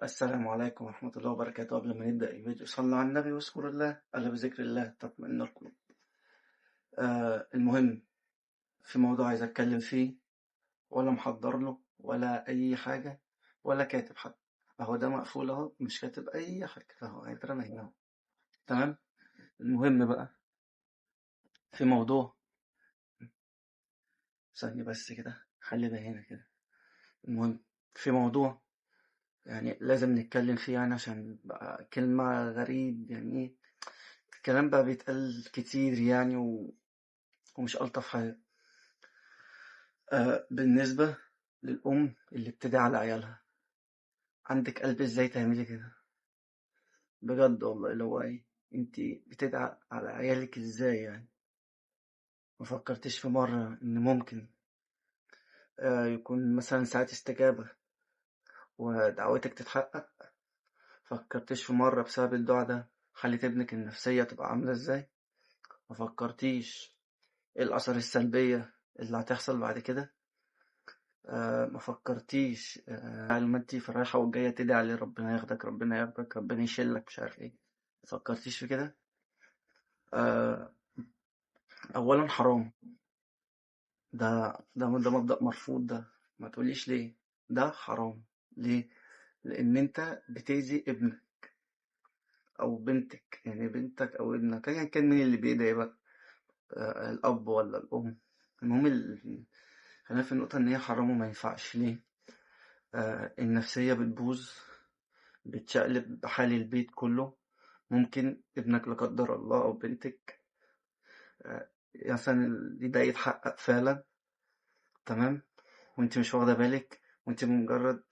السلام عليكم ورحمة الله وبركاته. قبل ما نبدأ الفيديو صلى على النبي واذكر الله ألا بذكر الله تطمئن القلوب. المهم، في موضوع عايز أتكلم فيه، ولا محضر له ولا أي حاجة ولا كاتب حتى. أهو ده مقفول أهو، مش كاتب أي حاجة أهو، هيترمى هنا أهو. تمام. المهم بقى، في موضوع، ثانية بس كده، خلي ده هنا كده. المهم، في موضوع يعني لازم نتكلم فيه، يعني عشان بقى كلمة غريب، يعني إيه، الكلام بقى بيتقال كتير يعني ومش ألطف حاجة. بالنسبة للأم اللي بتدعي على عيالها، عندك قلب ازاي تعملي كده؟ بجد والله، اللي هو ايه، انتي بتدعي على عيالك ازاي يعني؟ ما فكرتش في مرة ان ممكن يكون مثلا ساعة استجابة ودعوتك تتحقق؟ فكرتش في مرة بسبب الدعاء ده خلت ابنك النفسية تبقى عاملة ازاي؟ ما فكرتيش ايه الآثار السلبية اللي هتحصل بعد كده؟ ما فكرتيش لما انتي في الرايحة والجاية تدعي عليه ربنا ياخدك، ربنا ياخدك، ربنا يشيلك، مش عارف ايه؟ ما فكرتيش في كده؟ آه، اولا حرام. ده مبدأ مرفوض ده. ما تقوليش ليه. ده حرام. ليه؟ لان انت بتأذي ابنك او بنتك، يعني بنتك او ابنك ايا كان مين اللي بيدعي بقى، الاب ولا الام. المهم خلينا في النقطة ان هي حرام وما ينفعش. ليه؟ النفسية بتبوظ، بتشقلب بحال البيت كله. ممكن ابنك لا قدر الله او بنتك مثلا ده يتحقق فعلا، تمام، وانت مش واخدة بالك، وانت مجرد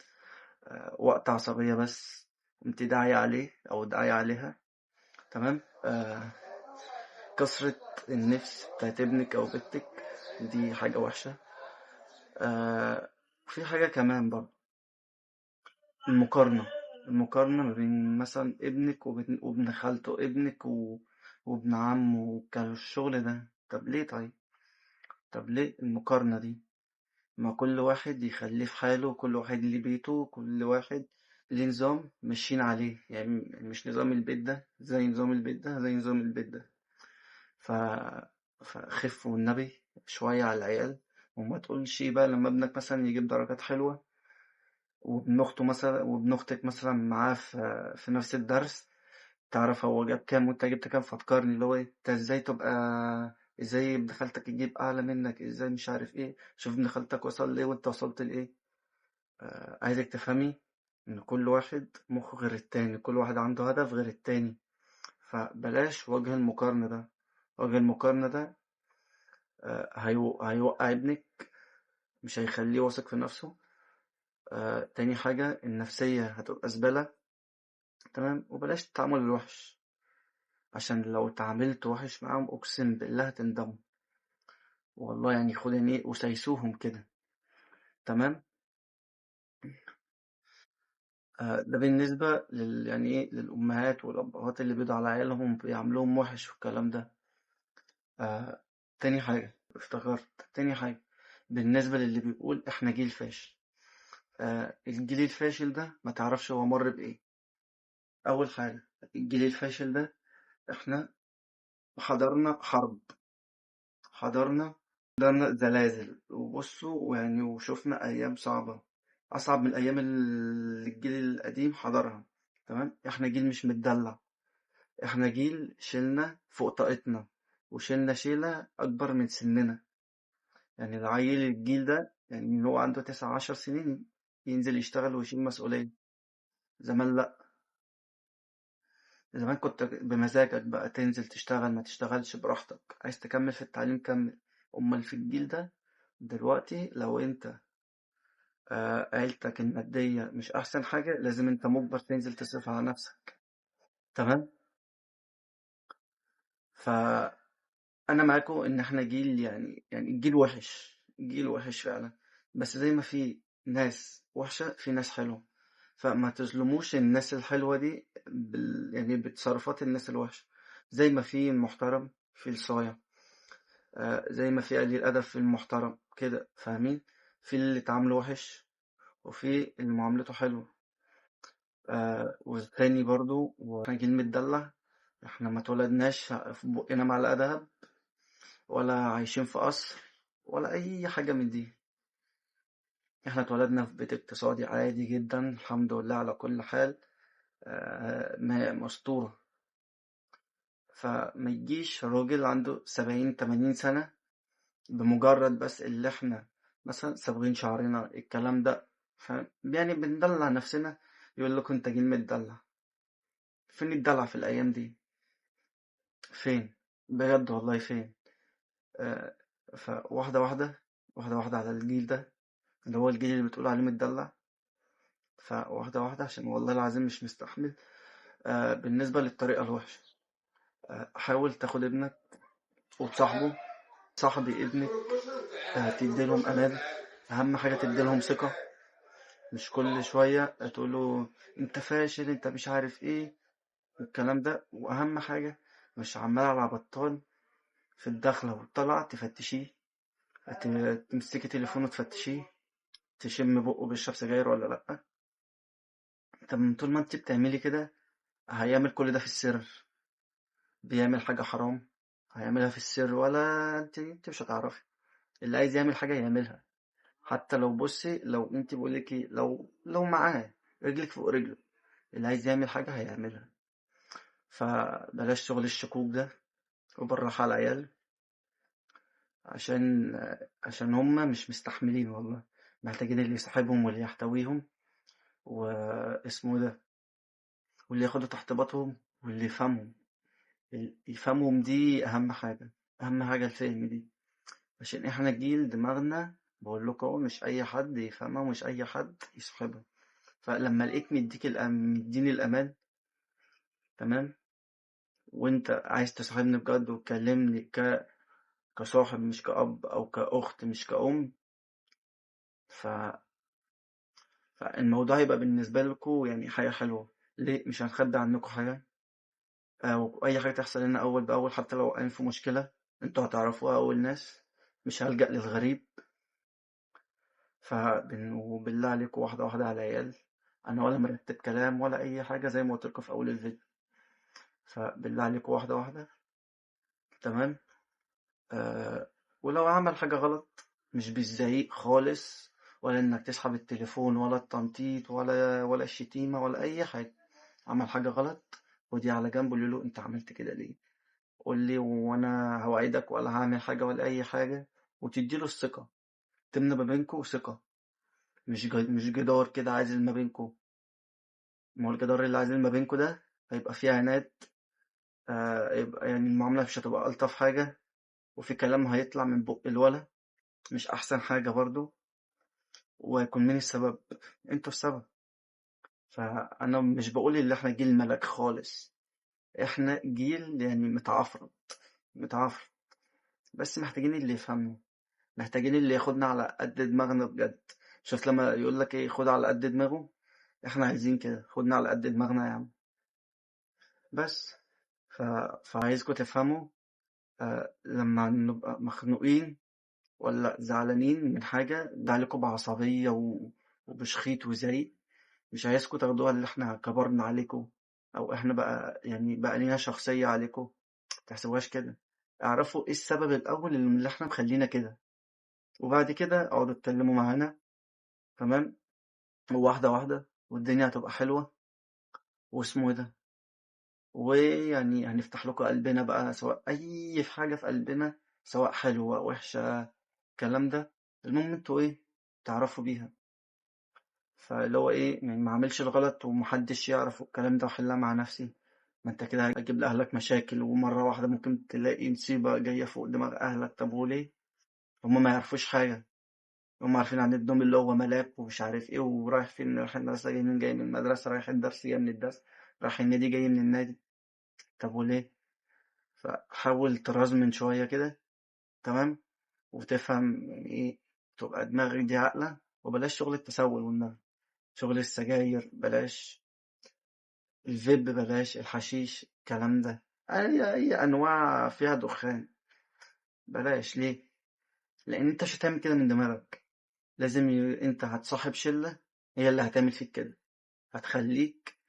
وقت عصبية بس، انت داعية عليه او داعية عليها. تمام. كسرة النفس بتاعت ابنك او بنتك دي حاجة وحشة. في حاجة كمان برضه، المقارنة. المقارنة ما بين مثلا ابنك وابن خالته، ابنك وابن عمه والشغل ده. طب ليه؟ طب ليه المقارنة دي؟ ما كل واحد يخليه في حاله، كل واحد ليه بيته، كل واحد ليه نظام ماشيين عليه، يعني مش نظام البيت ده زي نظام البيت ده زي نظام البيت ده. ف... فخف والنبي شوية على العيال، وما تقولش بقى لما ابنك مثلا يجيب درجات حلوة، وابن أخته مثلا وابن أختك مثلا معاه في نفس الدرس، تعرف هو جاب كام وانت جبت كام، فتقارني اللي هو ايه، انت ازاي تبقى، ازاي ابن خالتك يجيب اعلى منك، ازاي مش عارف ايه، شوف ابن خالتك وصل ليه وانت وصلت لايه. عايزك تفهمي ان كل واحد مخه غير التاني، كل واحد عنده هدف غير التاني. فبلاش وجه المقارنة ده. وجه المقارنة ده هيوقع ابنك، مش هيخليه واثق في نفسه. تاني حاجة، النفسية هتبقى زبالة. تمام. وبلاش التعامل الوحش، عشان لو تعاملت وحش معاهم اقسم بالله هتندموا والله، يعني خدني ايه وسايسوهم كده. تمام. ده بالنسبة يعني ايه للأمهات والأبهات اللي بيدعوا على عيالهم بيعاملوهم وحش والكلام ده. آه تاني حاجة افتكرت، تاني حاجة بالنسبة للي بيقول احنا جيل فاشل. الجيل الفاشل ده ما تعرفش هو مر بإيه. أول حاجة، الجيل الفاشل ده احنا حضرنا حرب، حضرنا زلازل، وبصوا يعني وشوفنا أيام صعبة، أصعب من الأيام اللي الجيل القديم حضرها. تمام. احنا جيل مش متدلع، احنا جيل شلنا فوق طاقتنا، وشلنا شيلة أكبر من سننا. يعني العيل الجيل ده يعني من هو عنده 19 سنين ينزل يشتغل ويشيل مسؤولية. زمان لأ. زمان كنت بمزاجك بقى تنزل تشتغل، ما تشتغلش براحتك، عايز تكمل في التعليم كمل. أمال في الجيل ده دلوقتي لو انت عيلتك المادية مش أحسن حاجة، لازم أنت مجبر تنزل تصرف على نفسك. تمام. فأنا معاكم إن إحنا جيل، يعني جيل وحش، جيل وحش فعلا. بس زي ما في ناس وحشة في ناس حلوة، فما تظلموش الناس الحلوة دي يعني بتصرفات الناس الوحشة. زي ما في المحترم في الصايع، زي ما في قليل الأدب في المحترم كده، فاهمين؟ في اللي اتعامله وحش وفي اللي معاملته حلوة. والتاني برضو واحنا جيل متدلع. احنا ما اتولدناش في بقنا معلقة دهب، ولا عايشين في قصر، ولا أي حاجة من دي. احنا اتولدنا في بيت اقتصادي عادي جدا، الحمد لله على كل حال. مستورة. فما يجيش راجل عنده 70 80 سنة بمجرد بس اللي احنا مثلا صابغين شعرنا الكلام ده، يعني بندلع نفسنا، يقول لكم انت جيل متدلع. فين الدلع في الأيام دي؟ فين؟ بجد والله فين؟ آه فواحدة واحدة، واحدة واحدة على الجيل ده اللي هو الجيل اللي بتقول عليه متدلع. فواحدة واحدة عشان والله العظيم مش مستحمل. بالنسبة للطريقة الوحشة، حاول تاخد ابنك وتصاحبه، صاحبي ابنك، تديلهم أمان. أهم حاجة تديلهم ثقة، مش كل شوية تقوله انت فاشل، انت مش عارف ايه الكلام ده. واهم حاجة مش عمال على بطال في الدخلة والطلعة تفتشيه، تمسكي تليفونه تفتشيه، تشم بقه بيشرب سجاير ولا لأ. طب طول ما انت بتعملي كده هيعمل كل ده في السر. بيعمل حاجة حرام هيعملها في السر، ولا انت مش هتعرفي. اللي عايز يعمل حاجة يعملها. حتى لو بصي، لو انت بقولك لو معاه رجلك فوق رجله، اللي عايز يعمل حاجة هيعملها. فبلاش شغل الشكوك ده، وبالراحة على العيال. عشان هما مش مستحملين والله، محتاجين اللي يصاحبهم واللي يحتويهم واسمه ده، واللي ياخدوا تحت باطهم، واللي يفهمهم. يفهمهم دي أهم حاجة، أهم حاجة الفهم دي. عشان احنا جيل دماغنا، بقول لكم أهو، مش أي حد يفهمها ومش أي حد يصاحبها. فلما لقيت مديني الأمان، تمام، وانت عايز تصاحبني بجد وتكلمني كصاحب مش كأب أو كأخت مش كأم، ف... فالموضوع هيبقى بالنسبة لكم يعني حاجة حلوة. ليه؟ مش هنخبي عنكم حاجة، أو أي حاجة تحصل لنا أول بأول، حتى لو وقعين في مشكلة انتوا هتعرفوها أول ناس، مش هلجأ للغريب. وبالله عليكم واحدة واحدة على العيال. أنا ولا مرتب كلام ولا أي حاجة زي ما قلت لكم في أول الفيديو. فبالله عليكم واحدة واحدة، تمام. آه ولو عمل حاجة غلط، مش بالزعيق خالص، ولا انك تسحب التليفون، ولا التنطيط، ولا الشتيمة، ولا اي حاجة. عمل حاجة غلط، ودي على جنب، قول له انت عملت كده ليه، قول لي وانا هوعدك ولا هعمل حاجة ولا اي حاجة. وتديله الثقة، تمنى ما بينكوا ثقة، مش جدار كده عازل ما بينكوا. ما هو الجدار اللي عازل ما بينكوا ده هيبقى فيه عناد. يبقى يعني المعاملة مش هتبقى ألطف حاجة، وفي كلام هيطلع من بق الولا مش أحسن حاجة برضو. ويكون مين السبب؟ انتوا السبب. فانا مش بقول ان احنا جيل ملك خالص، احنا جيل يعني متعفرت. بس محتاجين اللي يفهمنا، محتاجين اللي ياخدنا على قد دماغنا بجد. شفت لما يقول لك ايه، خد على قد دماغه. احنا عايزين كده، خدنا على قد دماغنا يا عم. بس ف... فعايزكم تفهموا. لما نبقى مخنوقين ولا زعلانين من حاجة، ده عليكم بعصبية وبشخيط وزعيق. مش عايزكم تاخدوها اللي احنا كبرنا عليكم، او احنا بقى يعني بقى لينا شخصية عليكم. متحسبوهاش كده. اعرفوا ايه السبب الاول اللي احنا مخلينا كده، وبعد كده اقعدوا اتكلموا معانا، تمام. واحدة واحدة والدنيا هتبقى حلوة. واسمه ايه ده، ويعني هنفتح لكم قلبنا بقى، سواء اي في حاجة في قلبنا، سواء حلوة وحشة الكلام ده. المهم انتوا ايه، تعرفوا بيها. فاللي هو ايه يعني، ما اعملش الغلط ومحدش يعرف الكلام ده واحلها مع نفسي. ما انت كده هتجيب لأهلك مشاكل، ومرة واحدة ممكن تلاقي مصيبة جاية فوق دماغ أهلك. طب وليه؟ هما ما يعرفوش حاجة. هما عارفين عن ابنهم اللي هو ملاك ومش عارف ايه، ورايح فين، رايح المدرسة، جاي من المدرسة، رايح الدرس، جاي من الدرس، رايح النادي، جاي من النادي. طب وليه؟ فحاول ترزمن شوية كده، تمام، وتفهم يعني ايه، تبقى دماغك دي عاقلة. وبلاش شغل التسول والنغم، شغل السجاير بلاش، الفيب بلاش، الحشيش الكلام ده، أي أنواع فيها دخان بلاش. ليه؟ لأن أنت مش هتعمل كده من دماغك. لازم أنت هتصاحب شلة هي اللي هتعمل فيك كده، هتخليك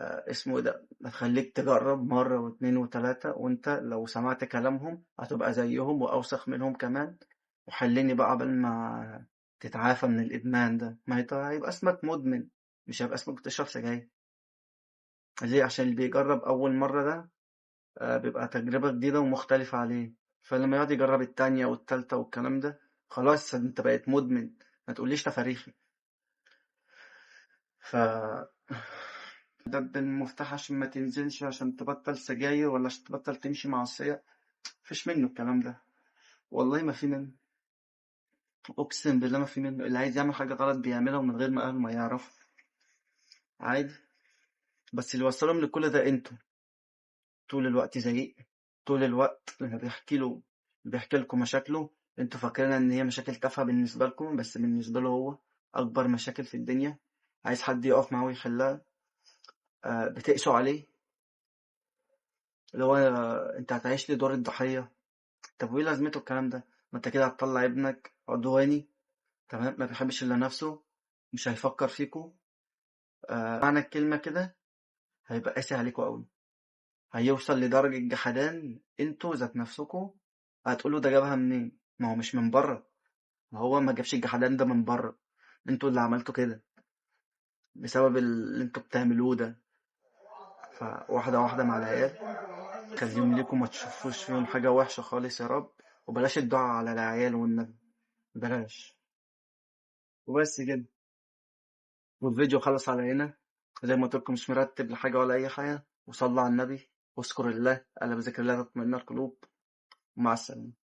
اسمه إيه ده، هتخلّيك تجرّب مرّة و2 و3، وأنت لو سمعت كلامهم هتبقى زيّهم وأوسخ منهم كمان، وحلّيني بقى عقبال ما تتعافى من الإدمان ده، ما هيبقى اسمك مدمن، مش هيبقى اسمك بتشرب سجاير. ليه؟ عشان اللي بيجرّب أول مرّة ده بيبقى تجربة جديدة ومختلفة عليه، فلمّا يقعد يجرّب التانية والتالتة والكلام ده، خلاص أنت بقيت مدمن، ما تقوليش تفاريحي. ف ده المفتاح عشان ما تنزلش، عشان تبطل سجاير ولا عشان تبطل تمشي معصية، مفيش منه الكلام ده، والله ما في منه، اقسم بالله ما في منه. اللي عايز يعمل حاجة غلط بيعملها من غير ما اهله ما يعرف، عادي. بس اللي وصلهم لكل ده انتوا، طول الوقت زعيق، طول الوقت لما بيحكي لكم مشاكله، انتوا فاكرين ان هي مشاكل تافهة بالنسبة لكم، بس بالنسبة له هو اكبر مشاكل في الدنيا، عايز حد يقف معاه ويحلها. بتقسوا عليه، اللي هو انت هتعيش لي دور الضحية. طب وايه لازمته الكلام ده؟ ما انت كده هتطلع ابنك عدواني، تمام، ما بيحبش الا نفسه، مش هيفكر فيكو. معنى الكلمة كده هيبقى قاسي عليكوا قوي، هيوصل لدرجة جحدان انتوا ذات نفسكوا هتقولوا ده جابها منين، ما هو مش من بره، ما هو ما جابش الجحدان ده من بره، انتوا اللي عملتوا كده بسبب اللي انتوا بتعملوه ده. فواحدة واحدة مع العيال، خليهم ليكوا، ما تشوفوش فيهم حاجة وحشة خالص يا رب، وبلاش الدعاء على العيال والنبي، بلاش. وبس كده، والفيديو خلص على هنا. زي ما قلت لكم مش مرتب لحاجة ولا أي حاجة، وصلوا على النبي واذكر الله، ألا بذكر الله تطمئن القلوب. ومع السلامة.